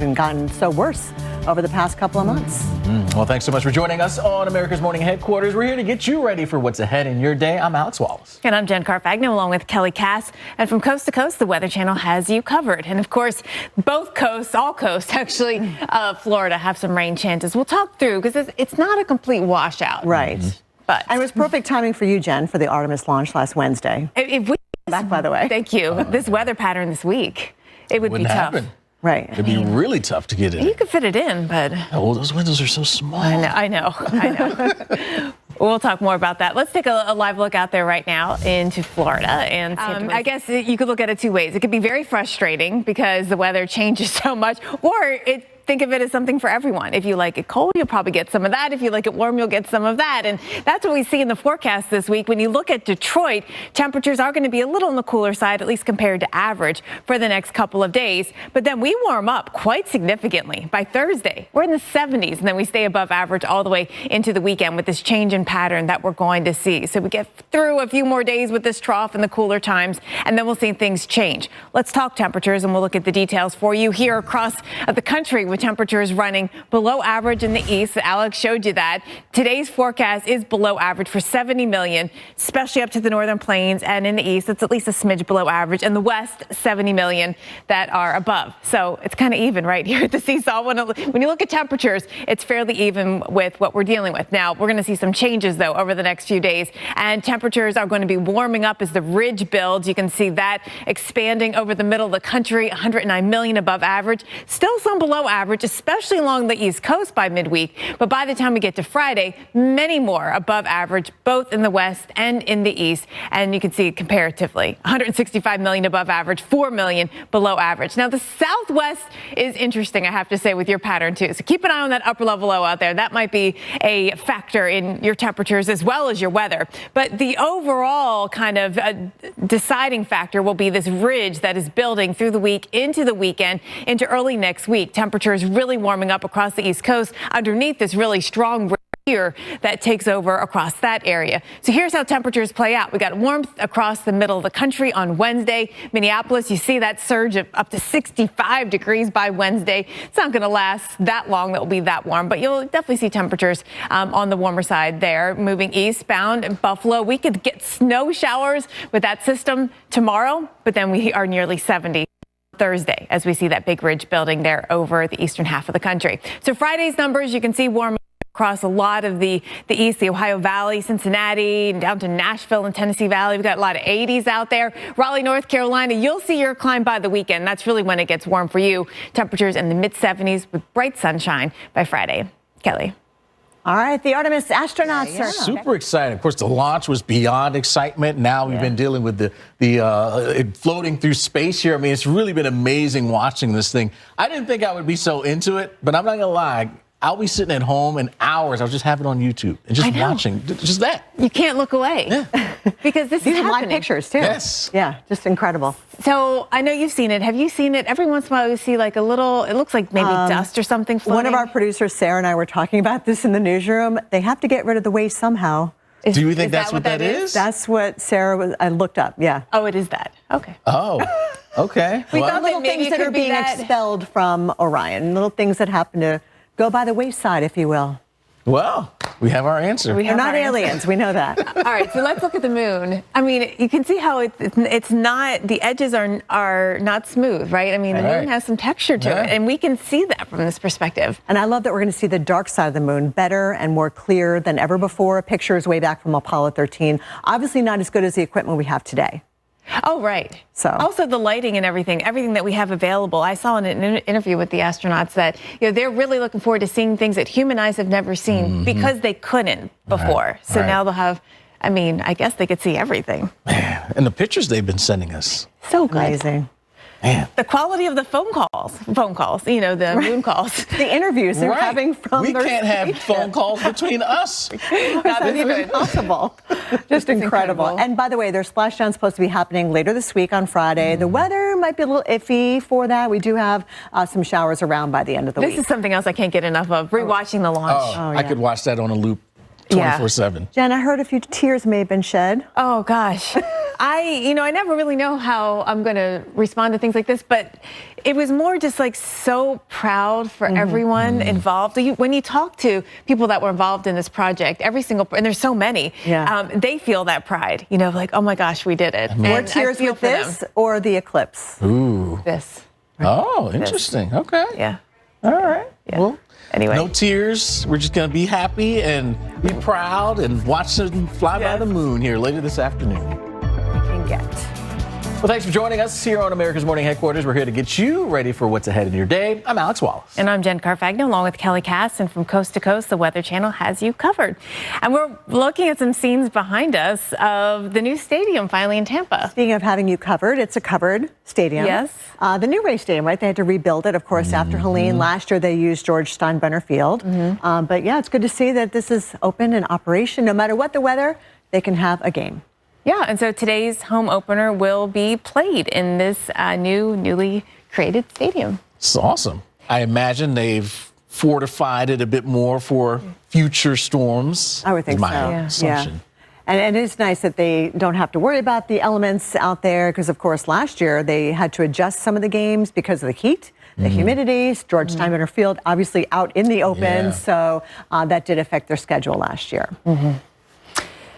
and gotten so worse over the past couple of months. Well, thanks so much for joining us on America's Morning Headquarters. We're here to get you ready for what's ahead in your day. I'm Alex Wallace. And I'm Jen Carfagno along with Kelly Cass. And from coast to coast, the Weather Channel has you covered. And of course, both coasts, all coasts actually, Florida have some rain chances. We'll talk through because it's not a complete washout. Right. But and it was perfect timing for you, Jen, for the Artemis launch last Wednesday. if we Back, by the way. Thank you. This weather pattern this week, it would be tough. Happen. Right. It'd be really tough to get in. You could fit it in, but Oh, those windows are so small. I know. We'll talk more about that. Let's take a live look out there right now into Florida. And I guess you could look at it two ways. It could be very frustrating because the weather changes so much, or think of it as something for everyone. If you like it cold, you'll probably get some of that. If you like it warm, you'll get some of that. And that's what we see in the forecast this week. When you look at Detroit, temperatures are going to be a little on the cooler side, at least compared to average for the next couple of days. But then we warm up quite significantly. By Thursday, we're in the 70s, and then we stay above average all the way into the weekend with this change in pattern that we're going to see. So we get through a few more days with this trough and the cooler times, and then we'll see things change. Let's talk temperatures, and we'll look at the details for you here across the country with temperatures running below average in the east. Alex showed you that. Today's forecast is below average for 70 million, especially up to the northern plains, and in the east, it's at least a smidge below average. And the west, 70 million that are above. So it's kind of even right here at the seesaw. When you look at temperatures, it's fairly even with what we're dealing with. Now, we're going to see some changes, though, over the next few days. And temperatures are going to be warming up as the ridge builds. You can see that expanding over the middle of the country, 109 million above average. Still some below average, especially along the East Coast by midweek. But by the time we get to Friday, many more above average, both in the west and in the east. And you can see comparatively, 165 million above average, 4 million below average. Now, the southwest is interesting, I have to say, with your pattern, too. So keep an eye on that upper level low out there. That might be a factor in your temperatures as well as your weather. But the overall kind of deciding factor will be this ridge that is building through the week into the weekend into early next week. Temperatures really warming up across the East Coast underneath this really strong ridge here that takes over across that area. So here's how temperatures play out. We got warmth across the middle of the country on Wednesday. Minneapolis, you see that surge of up to 65 degrees by Wednesday. It's not going to last that long. That will be that warm, but you'll definitely see temperatures on the warmer side there. Moving eastbound in Buffalo, we could get snow showers with that system tomorrow, but then we are nearly 70 Thursday as we see that big ridge building there over the eastern half of the country. So Friday's numbers, you can see warm across a lot of the east, the Ohio Valley, Cincinnati, and down to Nashville and Tennessee Valley. We've got a lot of 80s out there. Raleigh, North Carolina, you'll see your climb by the weekend. That's really when it gets warm for you. Temperatures in the mid-70s with bright sunshine by Friday. Kelly. All right, the Artemis astronauts are super excited. Of course, the launch was beyond excitement. Now we've been dealing with the floating through space here. I mean, it's really been amazing watching this thing. I didn't think I would be so into it, but I'm not gonna lie. I'll be sitting at home in hours. I'll just have it on YouTube and just watching, just that. You can't look away. Yeah. Because these are live pictures, too. Yes. Yeah, just incredible. So I know you've seen it. Have you seen it? Every once in a while, you see like a little, it looks like maybe dust or something floating. One of our producers, Sarah, and I were talking about this in the newsroom. They have to get rid of the waste somehow. Do you think that's what that is? That's what Sarah I looked up, yeah. Oh, it is that. Okay. Oh, okay. We thought little things that are being expelled from Orion, little things that happen to go by the wayside, if you will. Well, we have our answer. They're not aliens. We know that. All right, so let's look at the moon. I mean, you can see how it's not, the edges are not smooth, right? I mean, the moon has some texture to it, and we can see that from this perspective. And I love that we're going to see the dark side of the moon better and more clear than ever before. Pictures way back from Apollo 13. Obviously not as good as the equipment we have today. Oh, right. So also the lighting and everything that we have available. I saw in an interview with the astronauts that they're really looking forward to seeing things that human eyes have never seen because they couldn't before. So now they'll have, I mean, I guess they could see everything. Man, and the pictures they've been sending us. So good. Amazing. Man. The quality of the phone calls, the moon calls. The interviews they're having from We can't have phone calls between us. Not even possible. Just incredible. And by the way, their splashdown's supposed to be happening later this week on Friday. The weather might be a little iffy for that. We do have some showers around by the end of the week. This is something else I can't get enough of, rewatching the launch. I could watch that on a loop 24/7. Jen, I heard a few tears may have been shed. Oh, gosh. I never really know how I'm going to respond to things like this, but it was more just like so proud for everyone involved. When you talk to people that were involved in this project, and there's so many, they feel that pride, like, oh my gosh, we did it. More tears with this or the eclipse? Ooh. This. Oh, interesting. Okay. Yeah. All right. Yeah. Well, anyway. No tears. We're just going to be happy and be proud and watch them fly by the moon here later this afternoon. We can get. Well, thanks for joining us here on America's Morning Headquarters. We're here to get you ready for what's ahead in your day. I'm Alex Wallace. And I'm Jen Carfagno, along with Kelly Cass. And from coast to coast, the Weather Channel has you covered. And we're looking at some scenes behind us of the new stadium finally in Tampa. Speaking of having you covered, it's a covered stadium. Yes. The new Ray Stadium, right? They had to rebuild it, of course, after Helene. Last year, they used George Steinbrenner Field. But yeah, it's good to see that this is open and operation. No matter what the weather, they can have a game. Yeah, and so today's home opener will be played in this newly created stadium. It's awesome. I imagine they've fortified it a bit more for future storms. I would think my so. assumption. Yeah. And it is nice that they don't have to worry about the elements out there because, of course, last year they had to adjust some of the games because of the heat, the humidity. George Steinbrenner Field, obviously out in the open, so that did affect their schedule last year.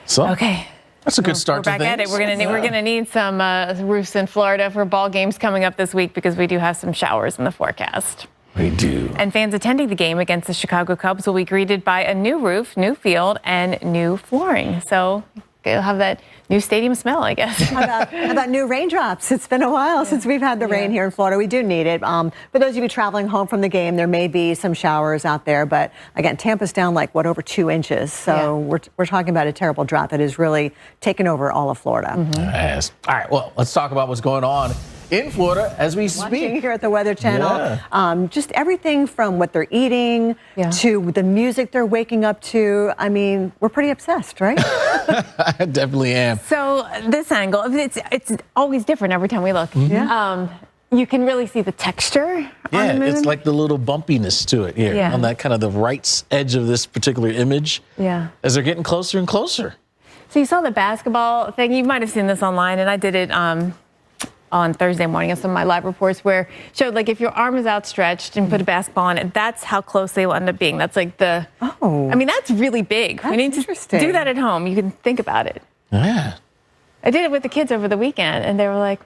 So, okay. That's a good start We're back to at it. things. We're gonna need some roofs in Florida for ball games coming up this week because we do have some showers in the forecast. We do. And fans attending the game against the Chicago Cubs will be greeted by a new roof, new field, and new flooring. So you'll have that new stadium smell, I guess. How about new raindrops? It's been a while since we've had the rain here in Florida. We do need it. For those of you traveling home from the game, there may be some showers out there. But again, Tampa's down like, over 2 inches. So we're talking about a terrible drought that has really taken over all of Florida. Yes. All right, well, let's talk about what's going on in Florida as we speak. Watching here at the Weather Channel, just everything from what they're eating to the music they're waking up to. I mean, we're pretty obsessed, right? I definitely am. So this angle, it's always different every time we look. You can really see the texture on the moon. It's like the little bumpiness to it here on that kind of the right edge of this particular image as they're getting closer and closer. So you saw the basketball thing. You might have seen this online, and I did it on Thursday morning on some of my live reports where it showed like if your arm is outstretched and put a basketball on it, that's how close they will end up being. That's like I mean, that's really big. We need to do that at home. You can think about it. Yeah. I did it with the kids over the weekend, and they were like,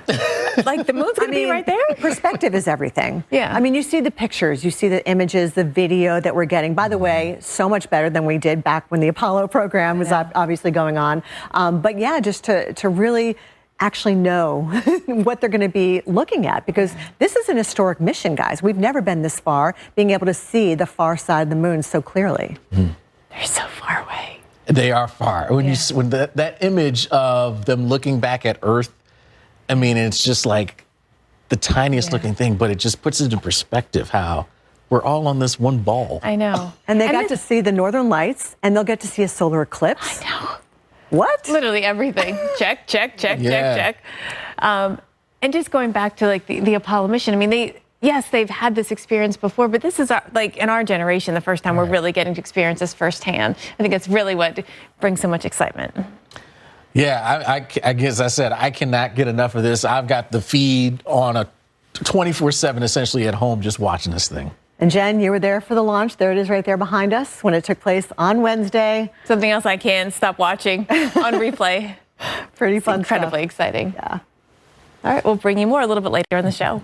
the moon's going to be right there? Perspective is everything. Yeah. I mean, you see the pictures, you see the images, the video that we're getting. By the way, so much better than we did back when the Apollo program was obviously going on. But yeah, just to really actually know what they're going to be looking at, because this is an historic mission, guys. We've never been this far, being able to see the far side of the moon so clearly. They're so far away. They are far. When when that image of them looking back at Earth, I mean, it's just like the tiniest looking thing, but it just puts it in perspective how we're all on this one ball. I know. And they got to see the northern lights, and they'll get to see a solar eclipse. I know. What? Literally everything. Check. And just going back to like the Apollo mission, I mean, they've had this experience before, but this is in our generation, the first time we're really getting to experience this firsthand. I think it's really what brings so much excitement. Yeah, I guess I said I cannot get enough of this. I've got the feed on a 24/7 essentially at home just watching this thing. And Jen, you were there for the launch. There it is right there behind us when it took place on Wednesday. Something else I can't stop watching on replay. Pretty fun stuff. Incredibly exciting. Yeah. All right, we'll bring you more a little bit later in the show.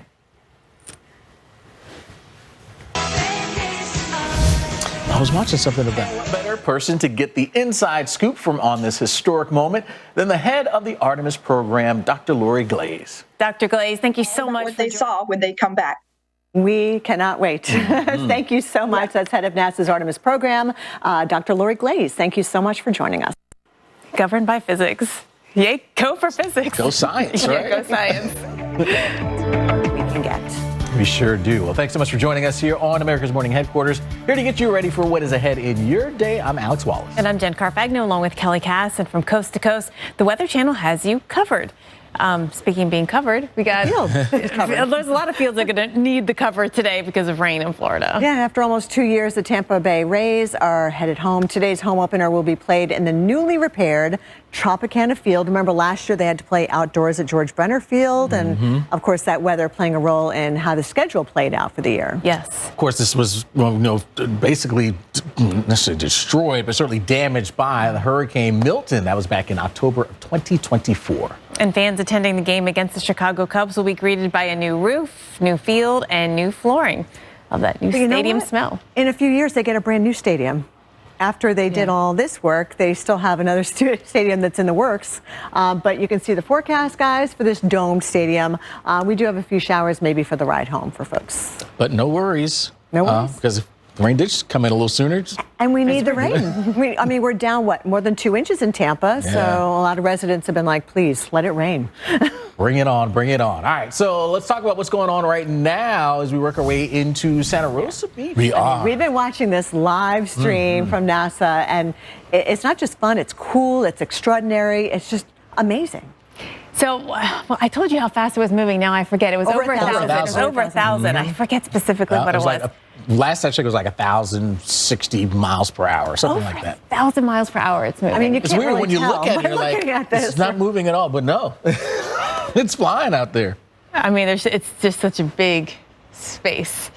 I was watching something about a better person to get the inside scoop from on this historic moment than the head of the Artemis program, Dr. Lori Glaze. Dr. Glaze, thank you so much. What they saw when they come back. We cannot wait. Thank you so much. That's head of NASA's Artemis program, Dr. Lori Glaze. Thank you so much for joining us. Governed by physics. Yay, go for physics. Go science, right? Yeah, go science. We can get. We sure do. Well, thanks so much for joining us here on America's Morning Headquarters. Here to get you ready for what is ahead in your day. I'm Alex Wallace. And I'm Jen Carfagno, along with Kelly Cass. And from coast to coast, the Weather Channel has you covered. Speaking of being covered, we got there's a lot of fields that are going to need the cover today because of rain in Florida. Yeah, after almost 2 years, the Tampa Bay Rays are headed home. Today's home opener will be played in the newly repaired Tropicana Field. Remember, last year they had to play outdoors at George Brenner Field, and of course that weather playing a role in how the schedule played out for the year. Yes. Of course, this was basically not necessarily destroyed, but certainly damaged by the Hurricane Milton. That was back in October of 2024. And fans attending the game against the Chicago Cubs will be greeted by a new roof, new field, and new flooring. Of that new stadium smell. In a few years, they get a brand new stadium. After they did all this work, they still have another stadium that's in the works. But you can see the forecast, guys, for this domed stadium. We do have a few showers maybe for the ride home for folks. But no worries. No worries. Because if the rain did come in a little sooner. And we need the rain. I mean, we're down, more than 2 inches in Tampa. Yeah. So a lot of residents have been like, please, let it rain. Bring it on, bring it on. All right, so let's talk about what's going on right now as we work our way into Santa Rosa Beach. We've been watching this live stream from NASA, and it's not just fun, it's cool, it's extraordinary, it's just amazing. So, well, I told you how fast it was moving. Now I forget. It was over 1,000. It was over 1,000. I forget specifically what it was. Last I checked, it was like 1,060 miles per hour, something like that. 1,000 miles per hour it's moving. I mean, you it's can't weird really when you tell look at it, you're like, it's not moving at all, but no. It's flying out there. I mean, it's just such a big space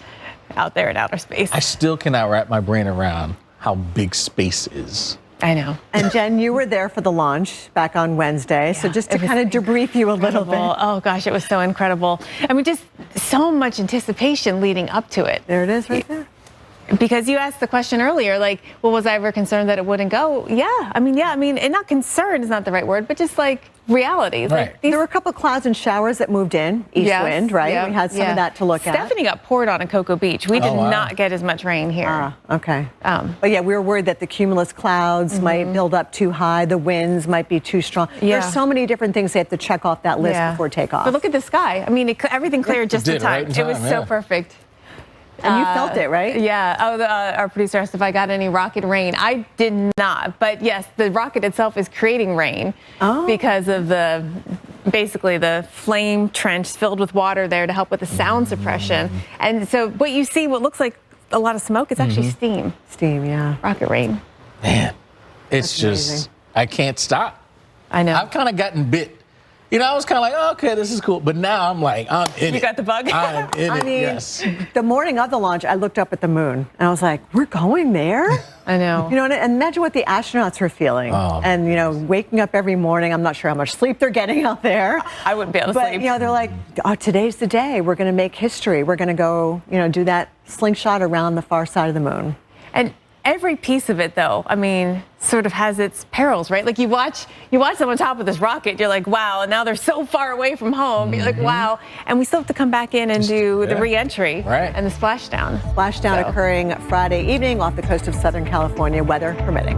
out there in outer space. I still cannot wrap my brain around how big space is. I know. And Jen, you were there for the launch back on Wednesday. So just to kind of debrief you a little bit. Oh gosh, it was so incredible. I mean, just so much anticipation leading up to it. There it is right there. Because you asked the question earlier, like, well, was I ever concerned that it wouldn't go? Yeah. I mean, and not concerned is not the right word, but just like reality. Right. Like there were a couple of clouds and showers that moved in, east wind, right? Yeah, we had some of that to look at. Stephanie got poured on at Cocoa Beach. We did not get as much rain here. Okay. But yeah, we were worried that the cumulus clouds might build up too high, the winds might be too strong. Yeah. There's so many different things they have to check off that list before takeoff. But look at the sky. I mean, everything cleared just in time. It was so perfect. And you felt it, right? Yeah. Oh, our producer asked if I got any rocket rain. I did not. But yes, the rocket itself is creating rain because of basically the flame trench filled with water there to help with the sound suppression. And so what you see, what looks like a lot of smoke, it's actually steam. Steam, yeah. Rocket rain. Man, it's That's just, amazing. I can't stop. I know. I've kind of gotten bit. You know, I was kind of like, oh, okay, this is cool. But now I'm like, I'm in it. You got the bug? I'm in it, mean, yes. The morning of the launch, I looked up at the moon and I was like, we're going there? I know. You know, and imagine what the astronauts are feeling. And, you know, waking up every morning, I'm not sure how much sleep they're getting out there. I wouldn't be able to sleep. But, you know, they're like, oh, today's the day. We're going to make history. We're going to go, you know, do that slingshot around the far side of the moon. And every piece of it, though, I mean, sort of has its perils, right? Like you watch them on top of this rocket, you're like, wow, and now they're so far away from home. You're like, wow. And we still have to come back in and do the re-entry and the splashdown. Splashdown occurring Friday evening off the coast of Southern California, weather permitting.